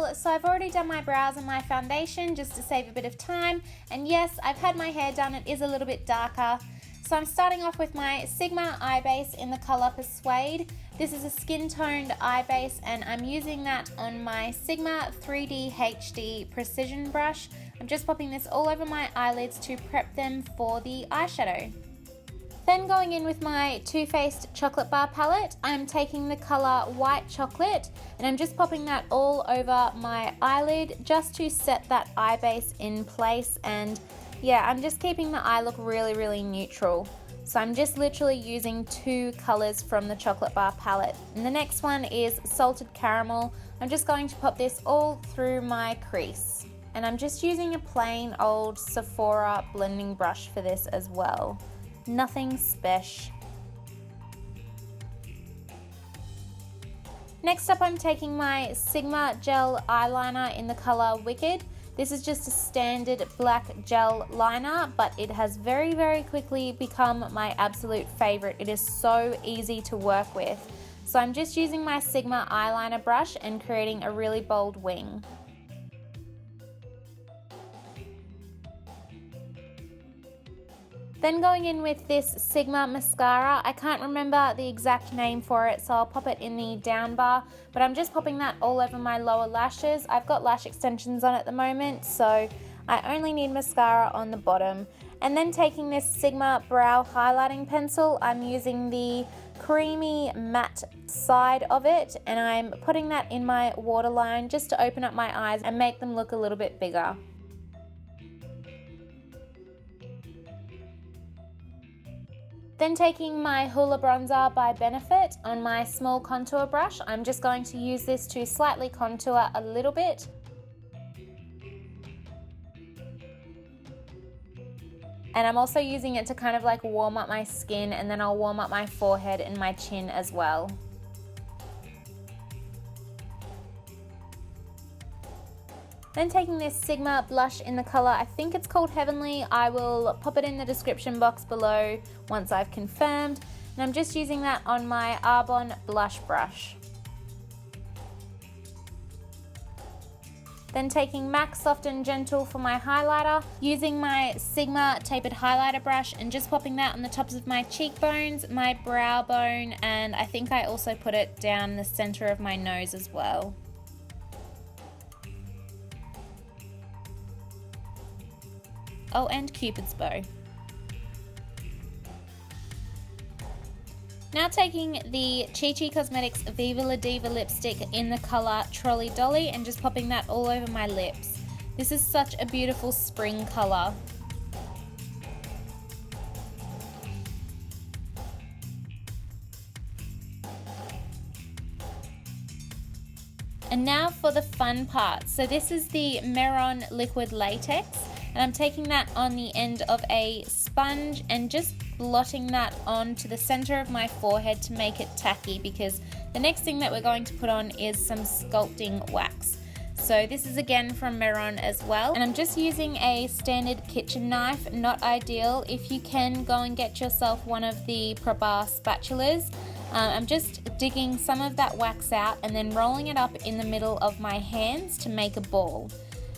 well. So I've already done my brows and my foundation just to save a bit of time. And yes, I've had my hair done. It is a little bit darker. So I'm starting off with my Sigma eye base in the colour Persuade. This is a skin toned eye base and I'm using that on my Sigma 3D HD precision brush. I'm just popping this all over my eyelids to prep them for the eyeshadow. Then going in with my Too Faced chocolate bar palette, I'm taking the colour White Chocolate and I'm just popping that all over my eyelid just to set that eye base in place. And yeah, I'm just keeping the eye look really neutral. So I'm just literally using 2 colours from the chocolate bar palette. And the next one is Salted Caramel. I'm just going to pop this all through my crease. And I'm just using a plain old Sephora blending brush for this as well. Nothing special. Next up, I'm taking my Sigma gel eyeliner in the colour Wicked. This is just a standard black gel liner, but it has very quickly become my absolute favourite. It is so easy to work with. So I'm just using my Sigma eyeliner brush and creating a really bold wing. Then going in with this Sigma mascara. I can't remember the exact name for it, so I'll pop it in the down bar, but I'm just popping that all over my lower lashes. I've got lash extensions on at the moment, so I only need mascara on the bottom. And then taking this Sigma brow highlighting pencil, I'm using the creamy matte side of it, and I'm putting that in my waterline just to open up my eyes and make them look a little bit bigger. Then taking my Hoola Bronzer by Benefit on my small contour brush, I'm just going to use this to slightly contour a little bit. And I'm also using it to kind of like warm up my skin, and then I'll warm up my forehead and my chin as well. Then taking this Sigma blush in the colour, I think it's called Heavenly. I will pop it in the description box below once I've confirmed. And I'm just using that on my Arbonne blush brush. Then taking MAC Soft and Gentle for my highlighter, using my Sigma tapered highlighter brush and just popping that on the tops of my cheekbones, my brow bone, and I think I also put it down the centre of my nose as well. Oh, and Cupid's bow. Now taking the Chi Chi Cosmetics Viva La Diva lipstick in the colour Trolley Dolly and just popping that all over my lips. This is such a beautiful spring colour. And now for the fun part. So this is the Meron Liquid Latex. And I'm taking that on the end of a sponge and just blotting that onto the center of my forehead to make it tacky, because the next thing that we're going to put on is some sculpting wax. So this is again from Meron as well. And I'm just using a standard kitchen knife, not ideal. If you can, go and get yourself one of the proper spatulas. I'm just digging some of that wax out and then rolling it up in the middle of my hands to make a ball.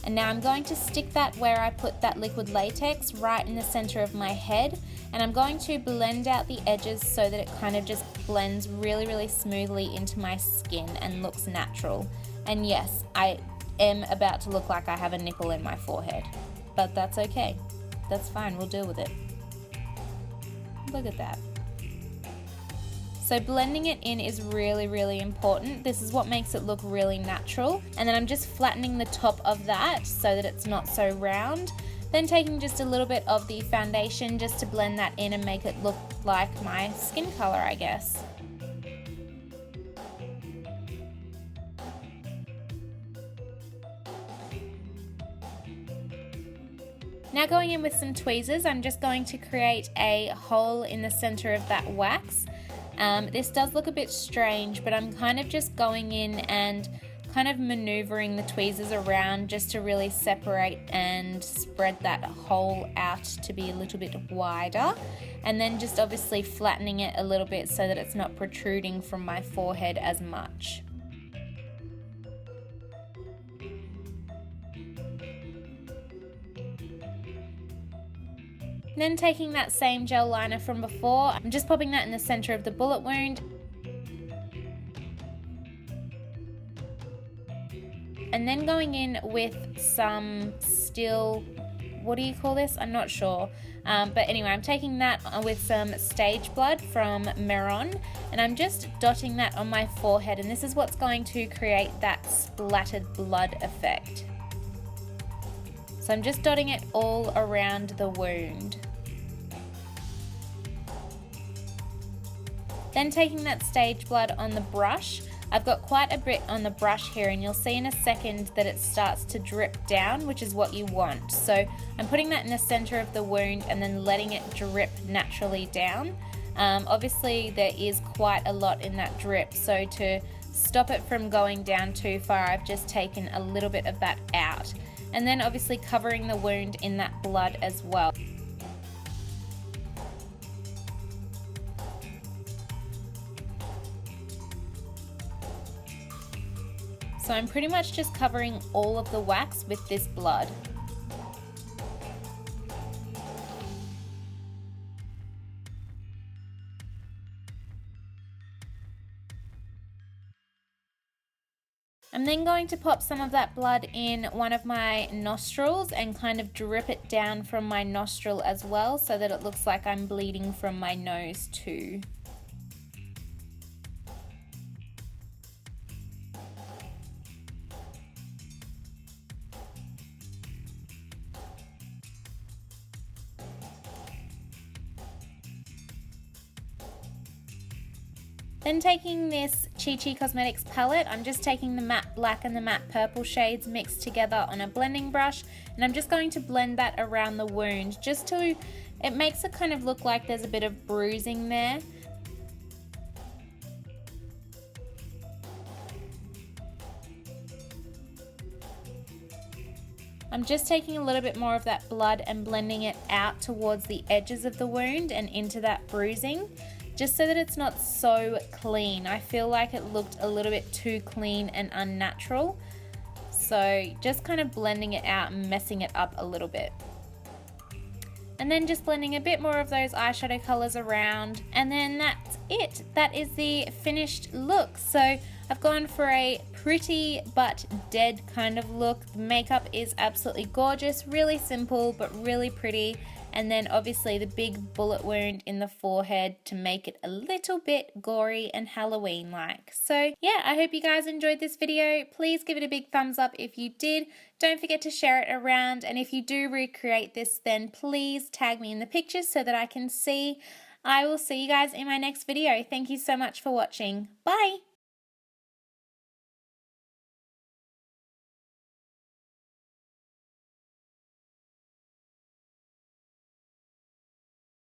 And now I'm going to stick that where I put that liquid latex, right in the center of my head, and I'm going to blend out the edges so that it kind of just blends really smoothly into my skin and looks natural. And yes, I am about to look like I have a nipple in my forehead, but that's okay. That's fine, we'll deal with it. Look at that. So blending it in is really important. This is what makes it look really natural. And then I'm just flattening the top of that so that it's not so round. Then taking just a little bit of the foundation just to blend that in and make it look like my skin color, I guess. Now going in with some tweezers, I'm just going to create a hole in the center of that wax. This does look a bit strange, but I'm kind of just going in and kind of maneuvering the tweezers around just to really separate and spread that hole out to be a little bit wider, and then just obviously flattening it a little bit so that it's not protruding from my forehead as much. Then taking that same gel liner from before, I'm just popping that in the center of the bullet wound. And then going in with some still, what do you call this? I'm not sure. But anyway, I'm taking that with some stage blood from Erin, and I'm just dotting that on my forehead, and this is what's going to create that splattered blood effect. So I'm just dotting it all around the wound. Then taking that stage blood on the brush, I've got quite a bit on the brush here, and you'll see in a second that it starts to drip down, which is what you want. So I'm putting that in the center of the wound and then letting it drip naturally down. Obviously there is quite a lot in that drip, so to stop it from going down too far, I've just taken a little bit of that out. And then obviously covering the wound in that blood as well. So I'm pretty much just covering all of the wax with this blood. I'm then going to pop some of that blood in one of my nostrils and kind of drip it down from my nostril as well, so that it looks like I'm bleeding from my nose too. Then taking this Chi Chi Cosmetics palette, I'm just taking the matte black and the matte purple shades mixed together on a blending brush, and I'm just going to blend that around the wound just to, it makes it kind of look like there's a bit of bruising there. I'm just taking a little bit more of that blood and blending it out towards the edges of the wound and into that bruising, just so that it's not so clean. I feel like it looked a little bit too clean and unnatural. So just kind of blending it out and messing it up a little bit. And then just blending a bit more of those eyeshadow colors around, and then that's it. That is the finished look. So I've gone for a pretty but dead kind of look. The makeup is absolutely gorgeous, really simple but really pretty. And then obviously the big bullet wound in the forehead to make it a little bit gory and Halloween-like. So yeah, I hope you guys enjoyed this video. Please give it a big thumbs up if you did. Don't forget to share it around. And if you do recreate this, then please tag me in the pictures so that I can see. I will see you guys in my next video. Thank you so much for watching. Bye!